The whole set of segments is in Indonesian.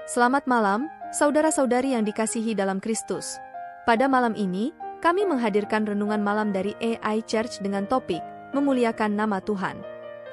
Selamat malam, saudara-saudari yang dikasihi dalam Kristus. Pada malam ini, kami menghadirkan renungan malam dari AI Church dengan topik, Memuliakan Nama Tuhan.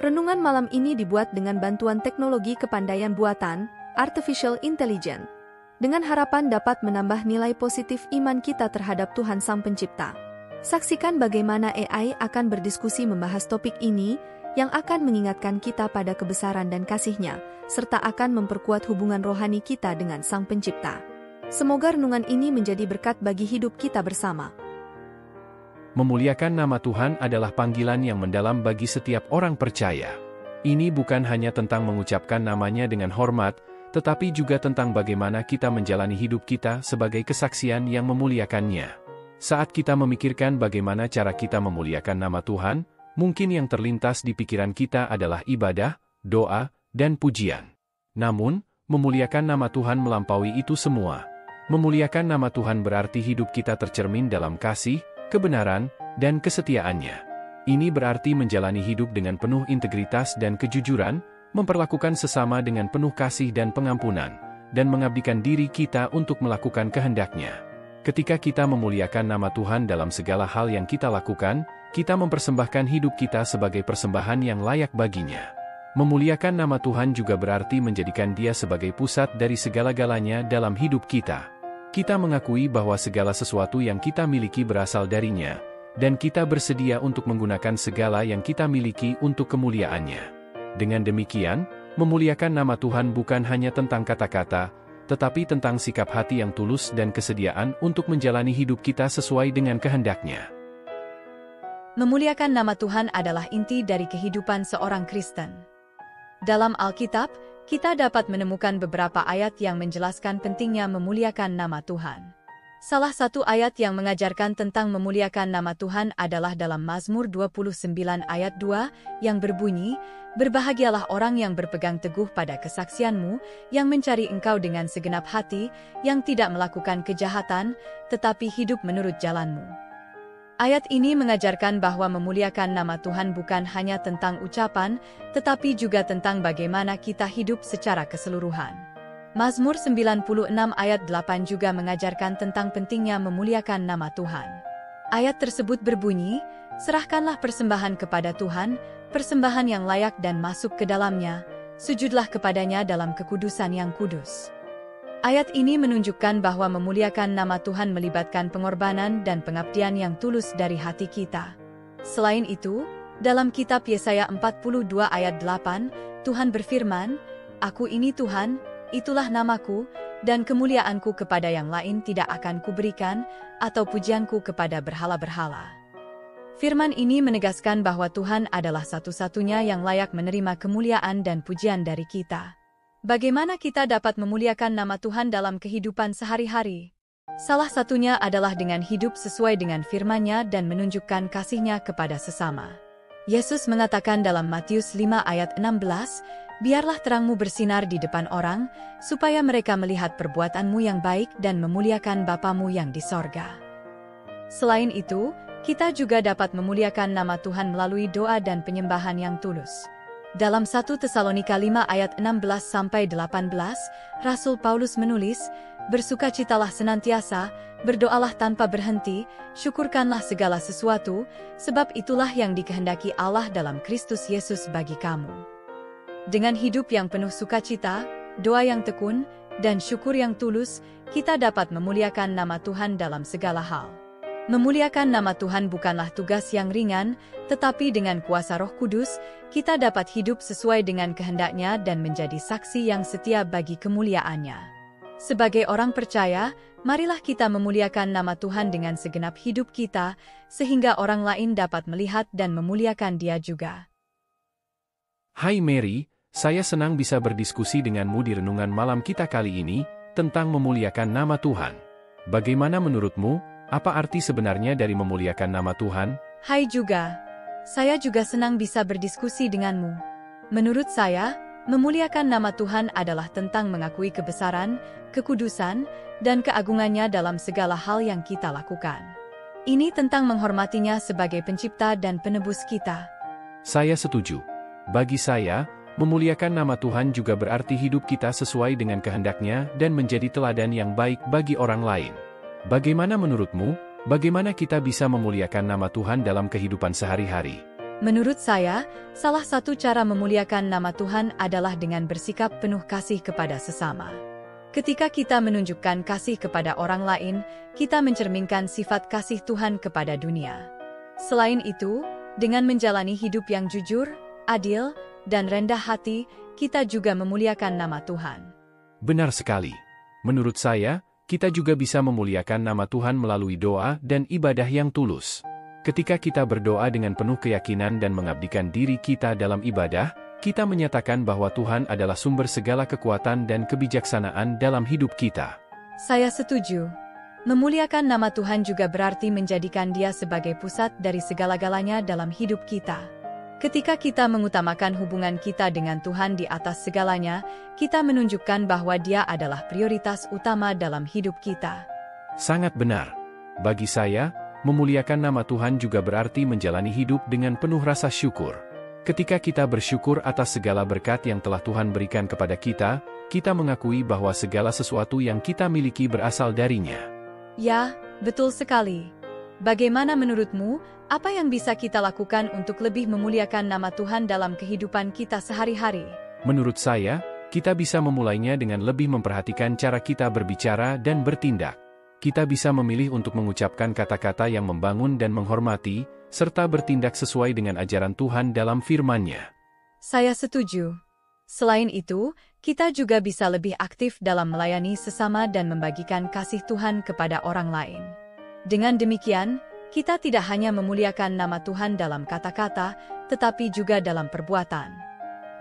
Renungan malam ini dibuat dengan bantuan teknologi kepandaian buatan, Artificial Intelligence, dengan harapan dapat menambah nilai positif iman kita terhadap Tuhan Sang Pencipta. Saksikan bagaimana AI akan berdiskusi membahas topik ini, yang akan mengingatkan kita pada kebesaran dan kasih-Nya, serta akan memperkuat hubungan rohani kita dengan Sang Pencipta. Semoga renungan ini menjadi berkat bagi hidup kita bersama. Memuliakan nama Tuhan adalah panggilan yang mendalam bagi setiap orang percaya. Ini bukan hanya tentang mengucapkan namanya dengan hormat, tetapi juga tentang bagaimana kita menjalani hidup kita sebagai kesaksian yang memuliakannya. Saat kita memikirkan bagaimana cara kita memuliakan nama Tuhan, mungkin yang terlintas di pikiran kita adalah ibadah, doa, dan pujian. Namun, memuliakan nama Tuhan melampaui itu semua. Memuliakan nama Tuhan berarti hidup kita tercermin dalam kasih, kebenaran, dan kesetiaannya. Ini berarti menjalani hidup dengan penuh integritas dan kejujuran, memperlakukan sesama dengan penuh kasih dan pengampunan, dan mengabdikan diri kita untuk melakukan kehendak-Nya. Ketika kita memuliakan nama Tuhan dalam segala hal yang kita lakukan, kita mempersembahkan hidup kita sebagai persembahan yang layak baginya. Memuliakan nama Tuhan juga berarti menjadikan Dia sebagai pusat dari segala-galanya dalam hidup kita. Kita mengakui bahwa segala sesuatu yang kita miliki berasal dari-Nya, dan kita bersedia untuk menggunakan segala yang kita miliki untuk kemuliaan-Nya. Dengan demikian, memuliakan nama Tuhan bukan hanya tentang kata-kata, tetapi tentang sikap hati yang tulus dan kesediaan untuk menjalani hidup kita sesuai dengan kehendak-Nya. Memuliakan nama Tuhan adalah inti dari kehidupan seorang Kristen. Dalam Alkitab, kita dapat menemukan beberapa ayat yang menjelaskan pentingnya memuliakan nama Tuhan. Salah satu ayat yang mengajarkan tentang memuliakan nama Tuhan adalah dalam Mazmur 29 ayat 2, yang berbunyi, "Berbahagialah orang yang berpegang teguh pada kesaksian-Mu, yang mencari Engkau dengan segenap hati, yang tidak melakukan kejahatan, tetapi hidup menurut jalan-Mu." Ayat ini mengajarkan bahwa memuliakan nama Tuhan bukan hanya tentang ucapan, tetapi juga tentang bagaimana kita hidup secara keseluruhan. Mazmur 96 ayat 8 juga mengajarkan tentang pentingnya memuliakan nama Tuhan. Ayat tersebut berbunyi, "Serahkanlah persembahan kepada Tuhan, persembahan yang layak dan masuk ke dalam-Nya, sujudlah kepadanya dalam kekudusan yang kudus." Ayat ini menunjukkan bahwa memuliakan nama Tuhan melibatkan pengorbanan dan pengabdian yang tulus dari hati kita. Selain itu, dalam kitab Yesaya 42 ayat 8, Tuhan berfirman, "Aku ini Tuhan, itulah namaku, dan kemuliaanku kepada yang lain tidak akan kuberikan, atau pujianku kepada berhala-berhala." Firman ini menegaskan bahwa Tuhan adalah satu-satunya yang layak menerima kemuliaan dan pujian dari kita. Bagaimana kita dapat memuliakan nama Tuhan dalam kehidupan sehari-hari? Salah satunya adalah dengan hidup sesuai dengan firman-Nya dan menunjukkan kasih-Nya kepada sesama. Yesus mengatakan dalam Matius 5 ayat 16, "Biarlah terangmu bersinar di depan orang, supaya mereka melihat perbuatanmu yang baik dan memuliakan Bapamu yang di sorga." Selain itu, kita juga dapat memuliakan nama Tuhan melalui doa dan penyembahan yang tulus. Dalam 1 Tesalonika 5 ayat 16-18, Rasul Paulus menulis, "Bersukacitalah senantiasa, berdoalah tanpa berhenti, syukurkanlah segala sesuatu, sebab itulah yang dikehendaki Allah dalam Kristus Yesus bagi kamu." Dengan hidup yang penuh sukacita, doa yang tekun, dan syukur yang tulus, kita dapat memuliakan nama Tuhan dalam segala hal. Memuliakan nama Tuhan bukanlah tugas yang ringan, tetapi dengan kuasa Roh Kudus, kita dapat hidup sesuai dengan kehendak-Nya dan menjadi saksi yang setia bagi kemuliaan-Nya. Sebagai orang percaya, marilah kita memuliakan nama Tuhan dengan segenap hidup kita, sehingga orang lain dapat melihat dan memuliakan Dia juga. Hai Mary, saya senang bisa berdiskusi denganmu di renungan malam kita kali ini, tentang memuliakan nama Tuhan. Bagaimana menurutmu? Apa arti sebenarnya dari memuliakan nama Tuhan? Hai juga. Saya juga senang bisa berdiskusi denganmu. Menurut saya, memuliakan nama Tuhan adalah tentang mengakui kebesaran, kekudusan, dan keagungan-Nya dalam segala hal yang kita lakukan. Ini tentang menghormati-Nya sebagai pencipta dan penebus kita. Saya setuju. Bagi saya, Memuliakan nama Tuhan juga berarti hidup kita sesuai dengan kehendak-Nya dan menjadi teladan yang baik bagi orang lain. Bagaimana menurutmu? Bagaimana kita bisa memuliakan nama Tuhan dalam kehidupan sehari-hari? Menurut saya, salah satu cara memuliakan nama Tuhan adalah dengan bersikap penuh kasih kepada sesama. Ketika kita menunjukkan kasih kepada orang lain, kita mencerminkan sifat kasih Tuhan kepada dunia. Selain itu, dengan menjalani hidup yang jujur, adil, dan rendah hati, kita juga memuliakan nama Tuhan. Benar sekali. Menurut saya, kita juga bisa memuliakan nama Tuhan melalui doa dan ibadah yang tulus. Ketika kita berdoa dengan penuh keyakinan dan mengabdikan diri kita dalam ibadah, kita menyatakan bahwa Tuhan adalah sumber segala kekuatan dan kebijaksanaan dalam hidup kita. Saya setuju. Memuliakan nama Tuhan juga berarti menjadikan Dia sebagai pusat dari segala-galanya dalam hidup kita. Ketika kita mengutamakan hubungan kita dengan Tuhan di atas segalanya, kita menunjukkan bahwa Dia adalah prioritas utama dalam hidup kita. Sangat benar. Bagi saya, memuliakan nama Tuhan juga berarti menjalani hidup dengan penuh rasa syukur. Ketika kita bersyukur atas segala berkat yang telah Tuhan berikan kepada kita, kita mengakui bahwa segala sesuatu yang kita miliki berasal dari-Nya. Ya, betul sekali. Bagaimana menurutmu, apa yang bisa kita lakukan untuk lebih memuliakan nama Tuhan dalam kehidupan kita sehari-hari? Menurut saya, kita bisa memulainya dengan lebih memperhatikan cara kita berbicara dan bertindak. Kita bisa memilih untuk mengucapkan kata-kata yang membangun dan menghormati, serta bertindak sesuai dengan ajaran Tuhan dalam firman-Nya. Saya setuju. Selain itu, kita juga bisa lebih aktif dalam melayani sesama dan membagikan kasih Tuhan kepada orang lain. Dengan demikian, kita tidak hanya memuliakan nama Tuhan dalam kata-kata, tetapi juga dalam perbuatan.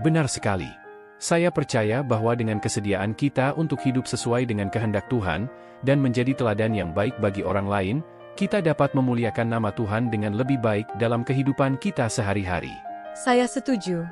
Benar sekali. Saya percaya bahwa dengan kesediaan kita untuk hidup sesuai dengan kehendak Tuhan, dan menjadi teladan yang baik bagi orang lain, kita dapat memuliakan nama Tuhan dengan lebih baik dalam kehidupan kita sehari-hari. Saya setuju.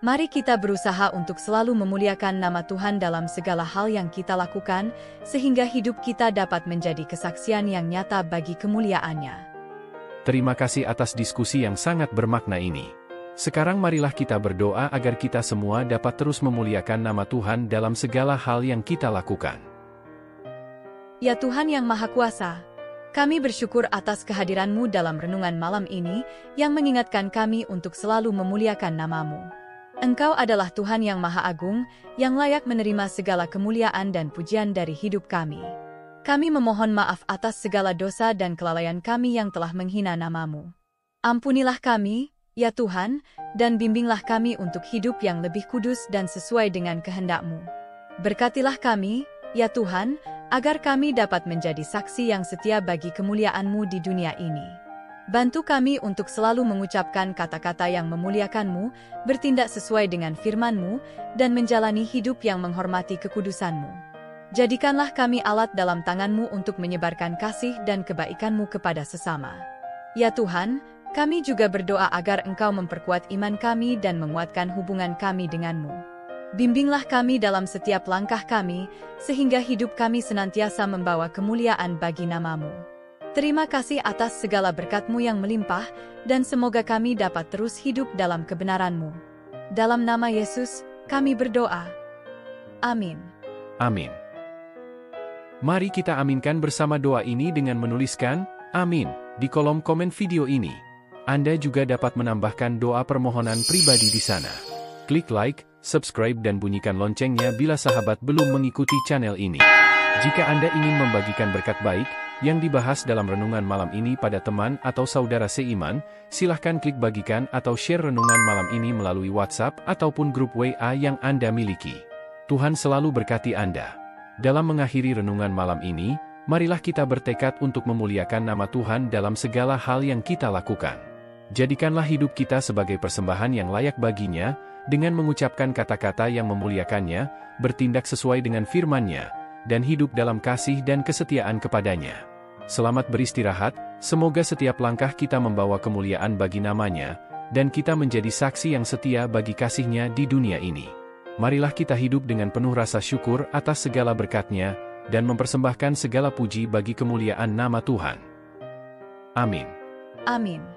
Mari kita berusaha untuk selalu memuliakan nama Tuhan dalam segala hal yang kita lakukan, sehingga hidup kita dapat menjadi kesaksian yang nyata bagi kemuliaan-Nya. Terima kasih atas diskusi yang sangat bermakna ini. Sekarang marilah kita berdoa agar kita semua dapat terus memuliakan nama Tuhan dalam segala hal yang kita lakukan. Ya Tuhan yang Maha Kuasa, kami bersyukur atas kehadiran-Mu dalam renungan malam ini, yang mengingatkan kami untuk selalu memuliakan nama-Mu. Engkau adalah Tuhan yang Maha Agung, yang layak menerima segala kemuliaan dan pujian dari hidup kami. Kami memohon maaf atas segala dosa dan kelalaian kami yang telah menghina nama-Mu. Ampunilah kami, ya Tuhan, dan bimbinglah kami untuk hidup yang lebih kudus dan sesuai dengan kehendak-Mu. Berkatilah kami, ya Tuhan, agar kami dapat menjadi saksi yang setia bagi kemuliaan-Mu di dunia ini. Bantu kami untuk selalu mengucapkan kata-kata yang memuliakan-Mu, bertindak sesuai dengan firman-Mu, dan menjalani hidup yang menghormati kekudusan-Mu. Jadikanlah kami alat dalam tangan-Mu untuk menyebarkan kasih dan kebaikan-Mu kepada sesama. Ya Tuhan, kami juga berdoa agar Engkau memperkuat iman kami dan menguatkan hubungan kami dengan-Mu. Bimbinglah kami dalam setiap langkah kami, sehingga hidup kami senantiasa membawa kemuliaan bagi nama-Mu. Terima kasih atas segala berkat-Mu yang melimpah, dan semoga kami dapat terus hidup dalam kebenaran-Mu. Dalam nama Yesus, kami berdoa. Amin. Amin. Mari kita aminkan bersama doa ini dengan menuliskan "Amin" di kolom komen video ini. Anda juga dapat menambahkan doa permohonan pribadi di sana. Klik like, subscribe dan bunyikan loncengnya bila sahabat belum mengikuti channel ini. Jika Anda ingin membagikan berkat baik yang dibahas dalam renungan malam ini pada teman atau saudara seiman, silahkan klik bagikan atau share renungan malam ini melalui WhatsApp ataupun grup WA yang Anda miliki. Tuhan selalu berkati Anda. Dalam mengakhiri renungan malam ini, marilah kita bertekad untuk memuliakan nama Tuhan dalam segala hal yang kita lakukan. Jadikanlah hidup kita sebagai persembahan yang layak baginya, dengan mengucapkan kata-kata yang memuliakannya, bertindak sesuai dengan firman-Nya, dan hidup dalam kasih dan kesetiaan kepadanya. Selamat beristirahat, semoga setiap langkah kita membawa kemuliaan bagi nama-Nya, dan kita menjadi saksi yang setia bagi kasih-Nya di dunia ini. Marilah kita hidup dengan penuh rasa syukur atas segala berkat-Nya, dan mempersembahkan segala puji bagi kemuliaan nama Tuhan. Amin. Amin.